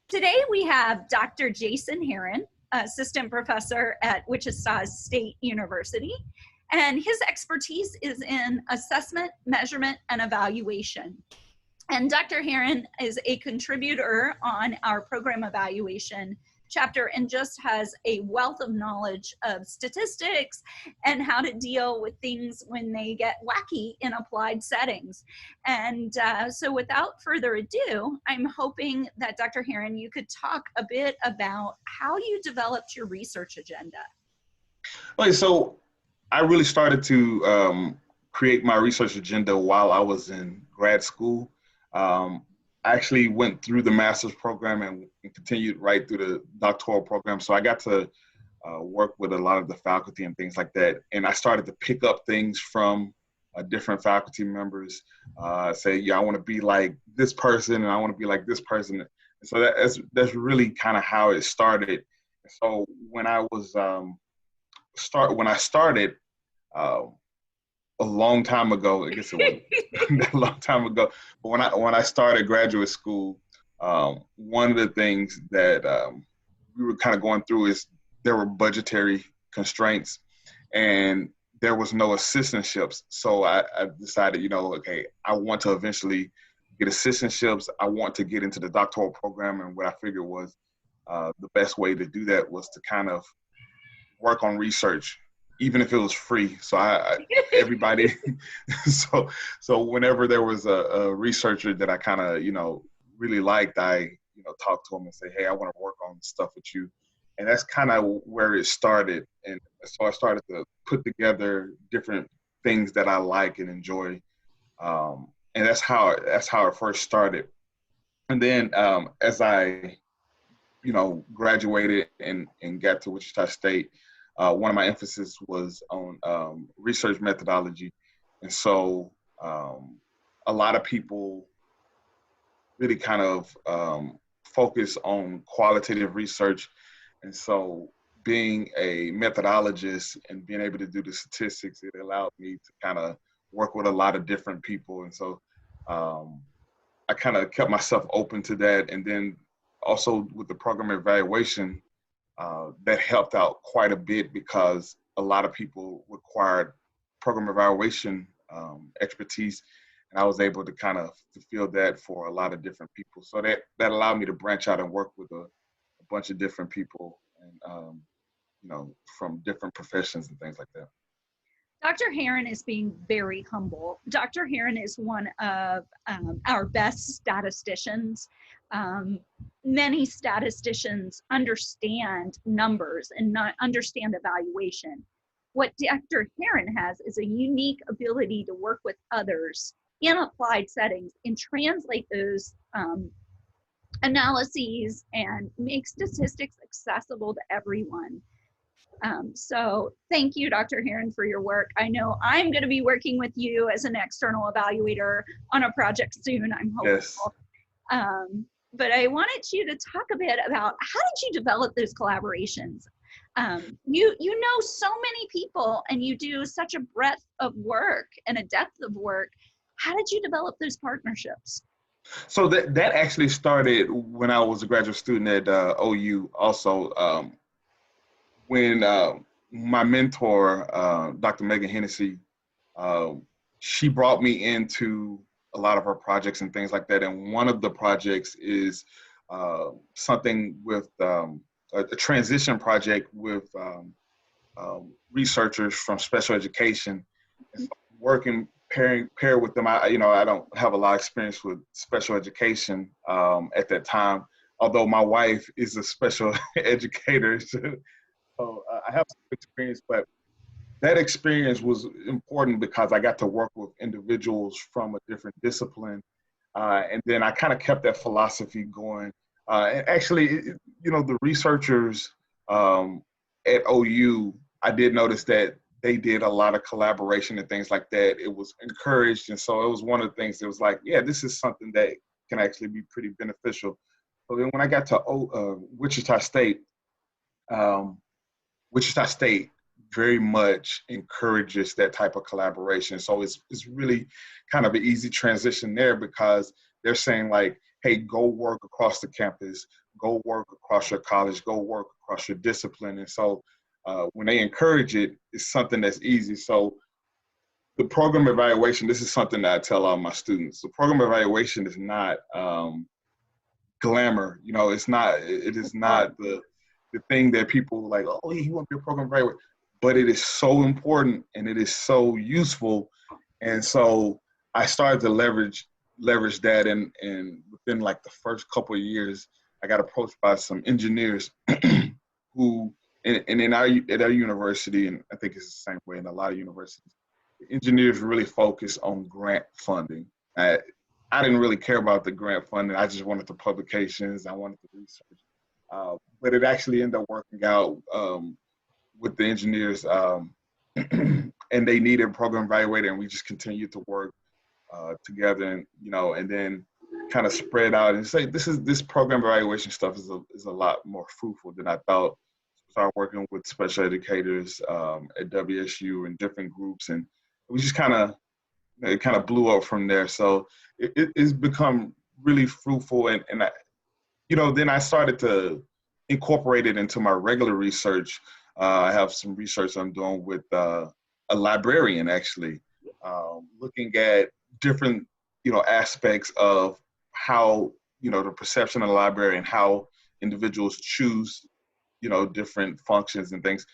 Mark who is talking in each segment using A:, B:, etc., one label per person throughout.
A: Today we have Dr. Jason Herron, assistant professor at Wichita State University, and his expertise is in assessment, measurement, and evaluation. And Dr. Herron is a contributor on our program evaluation chapter and just has a wealth of knowledge of statistics and how to deal with things when they get wacky in applied settings. And so without further ado, I'm hoping that Dr. Herron, you could talk a bit about how you developed your research agenda.
B: Okay, so I really started to create my research agenda while I was in grad school. I actually went through the master's program and continued right through the doctoral program. So I got to work with a lot of the faculty and things like that. And I started to pick up things from different faculty members, say, yeah, I want to be like this person and I want to be like this person. And so that's really kind of how it started. So when I was started a long time ago, I guess it was a long time ago, but when I started graduate school, one of the things that we were kind of going through is there were budgetary constraints and there was no assistantships. So I decided, okay, I want to eventually get assistantships. I want to get into the doctoral program. And what I figured was the best way to do that was to kind of work on research, even if it was free. So everybody, so whenever there was a researcher that I kind of, really liked, I, talked to him and say, hey, I want to work on stuff with you. And that's kind of where it started. And so I started to put together different things that I like and enjoy. And that's how it first started. And then as I, graduated and got to Wichita State, one of my emphasis was on research methodology. And so a lot of people really kind of focus on qualitative research. And so being a methodologist and being able to do the statistics, it allowed me to kind of work with a lot of different people. And so I kind of kept myself open to that. And then also with the program evaluation, that helped out quite a bit because a lot of people required program evaluation expertise, and I was able to kind of fulfill that for a lot of different people. So that allowed me to branch out and work with a bunch of different people, and from different professions and things like that.
A: Dr. Herron is being very humble. Dr. Herron is one of our best statisticians. Many statisticians understand numbers and not understand evaluation. What Dr. Herron has is a unique ability to work with others in applied settings and translate those analyses and make statistics accessible to everyone. So thank you, Dr. Herron, for your work. I know I'm going to be working with you as an external evaluator on a project soon, I'm hopeful. Yes. But I wanted you to talk a bit about how did you develop those collaborations? You know so many people and you do such a breadth of work and a depth of work. How did you develop those partnerships?
B: So that actually started when I was a graduate student at OU also. When my mentor, Dr. Megan Hennessy, she brought me into a lot of her projects and things like that. And one of the projects is something with a transition project with researchers from special education. And so working pair with them. I don't have a lot of experience with special education at that time, although my wife is a special educator. So I have some experience, but that experience was important because I got to work with individuals from a different discipline. And then I kind of kept that philosophy going. And actually, the researchers at OU, I did notice that they did a lot of collaboration and things like that. It was encouraged. And so it was one of the things that was like, yeah, this is something that can actually be pretty beneficial. So then when I got to Wichita State, Wichita State very much encourages that type of collaboration. So it's really kind of an easy transition there because they're saying like, hey, go work across the campus, go work across your college, go work across your discipline. And so when they encourage it, it's something that's easy. So the program evaluation, this is something that I tell all my students. The program evaluation is not glamour. You know, it is not the thing that people like, oh, he want to be a program evaluator. But it is so important and it is so useful. And so I started to leverage that, and within like the first couple of years, I got approached by some engineers who, and at our university, and I think it's the same way in a lot of universities, engineers really focus on grant funding. I didn't really care about the grant funding. I just wanted the publications. I wanted the research. But it actually ended up working out with the engineers, and they needed a program evaluator, and we just continued to work together, and and then kind of spread out and say this program evaluation stuff is a lot more fruitful than I thought. Started working with special educators at WSU and different groups, and we just it kind of blew up from there. So it's become really fruitful, and I, then I started to incorporate it into my regular research. I have some research I'm doing with a librarian, actually, looking at different, aspects of how, the perception of the library and how individuals choose, different functions and things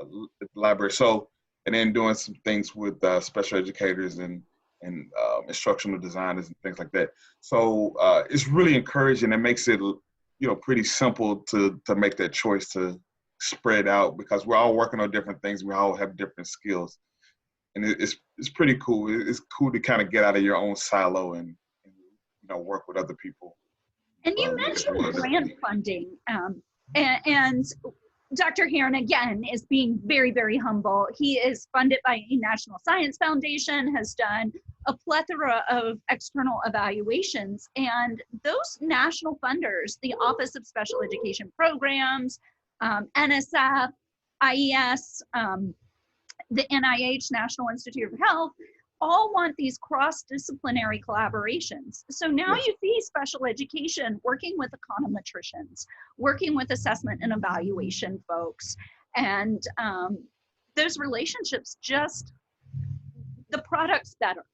B: at the library. So, and then doing some things with special educators and instructional designers and things like that. So it's really encouraging. It makes it, pretty simple to make that choice to spread out, because we're all working on different things. We all have different skills, and it's pretty cool. It's cool to kind of get out of your own silo and work with other people.
A: And you mentioned grant funding, and Dr. Herron, again, is being very, very humble. He is funded by a National Science Foundation, has done a plethora of external evaluations, and those national funders, the Office of Special Education Programs, NSF, IES, the NIH, National Institute of Health, all want these cross-disciplinary collaborations. So now you see special education working with econometricians, working with assessment and evaluation folks, and those relationships, just the product's better.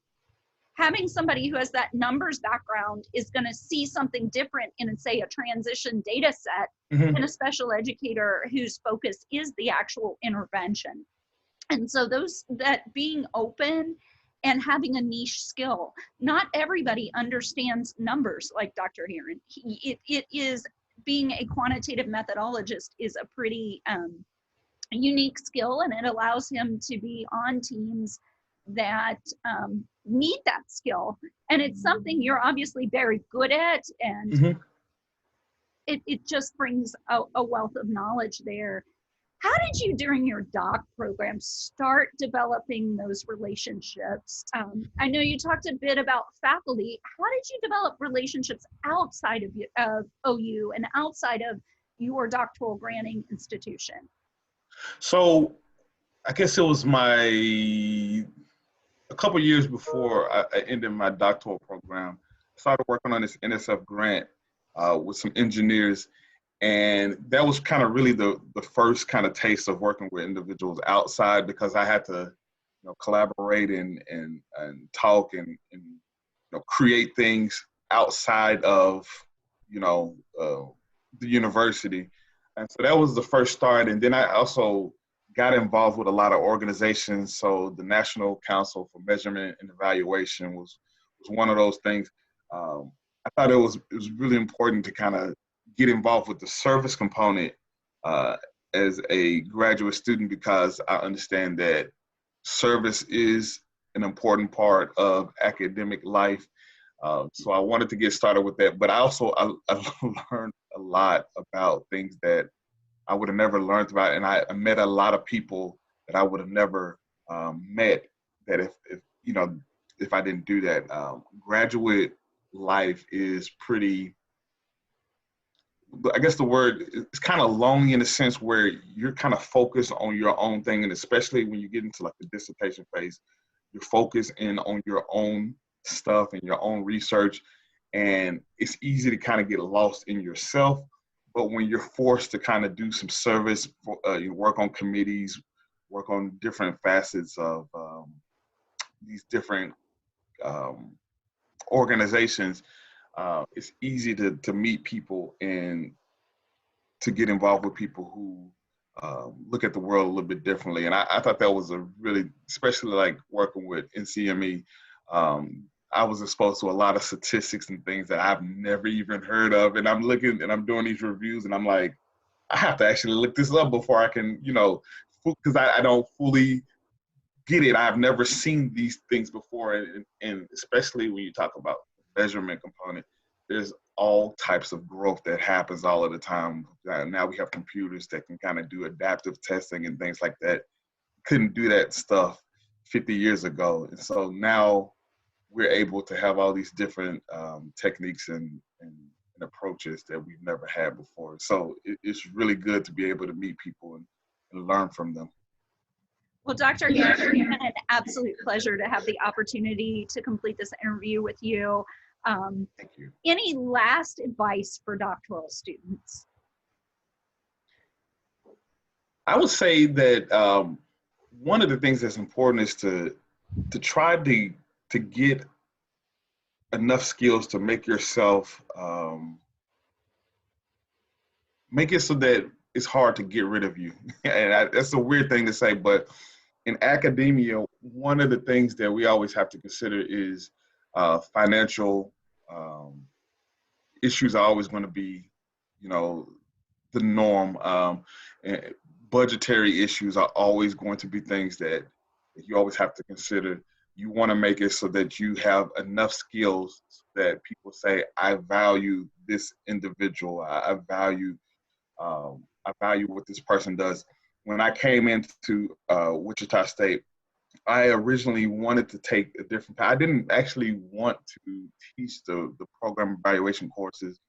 A: Having somebody who has that numbers background is going to see something different in, say, a transition data set than a special educator whose focus is the actual intervention. And so that being open and having a niche skill. Not everybody understands numbers like Dr. Herron. It is, being a quantitative methodologist is a pretty unique skill, and it allows him to be on teams that need that skill. And it's something you're obviously very good at, and it just brings a wealth of knowledge there. How did you, during your doc program, start developing those relationships? I know you talked a bit about faculty. How did you develop relationships outside of OU and outside of your doctoral granting institution?
B: So I guess it was a couple years before I ended my doctoral program. I started working on this NSF grant with some engineers. And that was kind of really the first kind of taste of working with individuals outside, because I had to, collaborate and talk and create things outside of, the university. And so that was the first start. And then I also got involved with a lot of organizations. So the National Council for Measurement and Evaluation was one of those things. I thought it was really important to kind of get involved with the service component as a graduate student, because I understand that service is an important part of academic life. So I wanted to get started with that, but I learned a lot about things that I would have never learned about, and I met a lot of people that I would have never met, that if I didn't do that. Graduate life is pretty, I guess the word is kind of lonely in a sense, where you're kind of focused on your own thing. And especially when you get into like the dissertation phase, you're focused in on your own stuff and your own research. And it's easy to kind of get lost in yourself. but when you're forced to kind of do some service, you work on committees, work on different facets of these different um, organizations, it's easy to meet people and to get involved with people who look at the world a little bit differently. And I thought that was a really, especially like working with NCME, I was exposed to a lot of statistics and things that I've never even heard of. And I'm looking and I'm doing these reviews and I'm like, I have to actually look this up before I can, because I don't fully get it. I've never seen these things before. And especially when you talk about the measurement component, there's all types of growth that happens all of the time. Now we have computers that can kind of do adaptive testing and things like that. Couldn't do that stuff 50 years ago. And so now we're able to have all these different techniques and approaches that we've never had before. So it's really good to be able to meet people and learn from them.
A: Well, Dr. Herron, it's been an absolute pleasure to have the opportunity to complete this interview with you.
B: Thank you.
A: Any last advice for doctoral students?
B: I would say that one of the things that's important is to try to get enough skills to make yourself make it so that it's hard to get rid of you. And that's a weird thing to say, but in academia, one of the things that we always have to consider is financial issues are always going to be, the norm. And budgetary issues are always going to be things that you always have to consider. You want to make it so that you have enough skills that people say, I value this individual. I value what this person does. When I came into Wichita State, I originally wanted to take a different path. I didn't actually want to teach the program evaluation courses,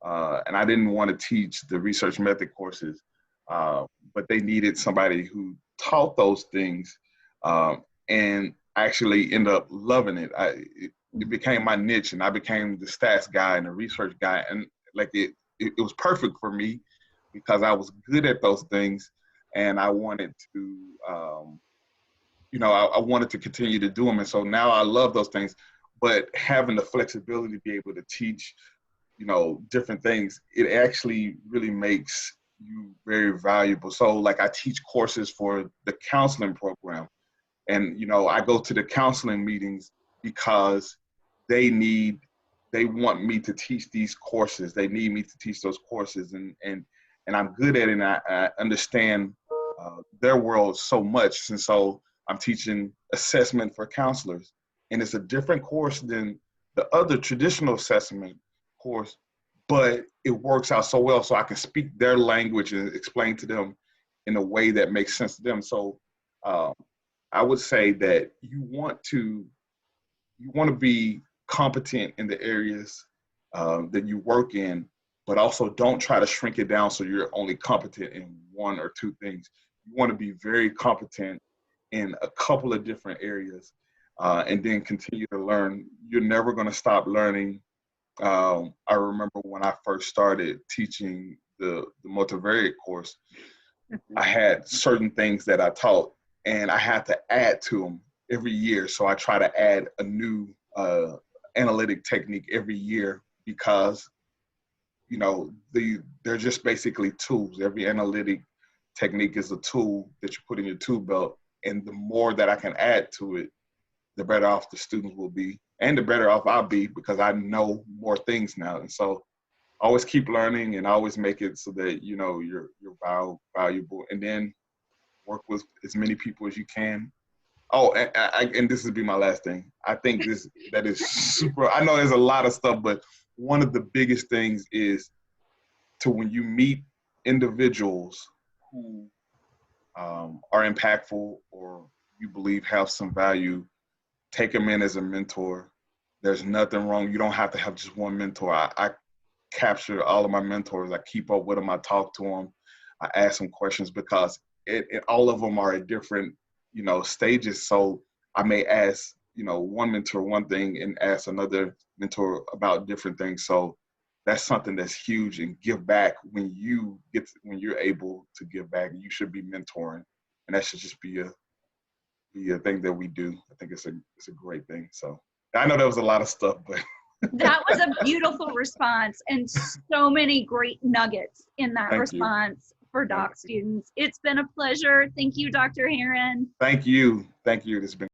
B: and I didn't want to teach the research method courses, but they needed somebody who taught those things, and I actually ended up loving it. It became my niche, and I became the stats guy and the research guy, and like it was perfect for me because I was good at those things, and I wanted to. I wanted to continue to do them. And so now I love those things, but having the flexibility to be able to teach, different things, it actually really makes you very valuable. So like I teach courses for the counseling program, and, I go to the counseling meetings because they want me to teach these courses. They need me to teach those courses, and I'm good at it, and I understand their world so much. And so I'm teaching assessment for counselors, and it's a different course than the other traditional assessment course, but it works out so well so I can speak their language and explain to them in a way that makes sense to them. So I would say that you want to be competent in the areas that you work in, but also don't try to shrink it down so you're only competent in one or two things. You want to be very competent in a couple of different areas, and then continue to learn. You're never going to stop learning. I remember when I first started teaching the multivariate course, I had certain things that I taught, and I had to add to them every year. So I try to add a new analytic technique every year because, they're just basically tools. Every analytic technique is a tool that you put in your tool belt. And the more that I can add to it, the better off the students will be, and the better off I'll be because I know more things now. And so always keep learning and always make it so that, you're valuable, and then work with as many people as you can. Oh, and this would be my last thing. I think that is super, I know there's a lot of stuff, but one of the biggest things is when you meet individuals who are impactful or you believe have some value, take them in as a mentor. There's nothing wrong. You don't have to have just one mentor. I capture all of my mentors. I keep up with them. I talk to them. I ask them questions because all of them are at different, stages. So I may ask, one mentor one thing and ask another mentor about different things. So that's something that's huge, and give back when you're able to give back. You should be mentoring, and that should just be a thing that we do. I think it's a great thing. So I know that was a lot of stuff, but
A: that was a beautiful response, and so many great nuggets in that response for doc students. It's been a pleasure. Thank you, Dr. Herron.
B: Thank you. This has been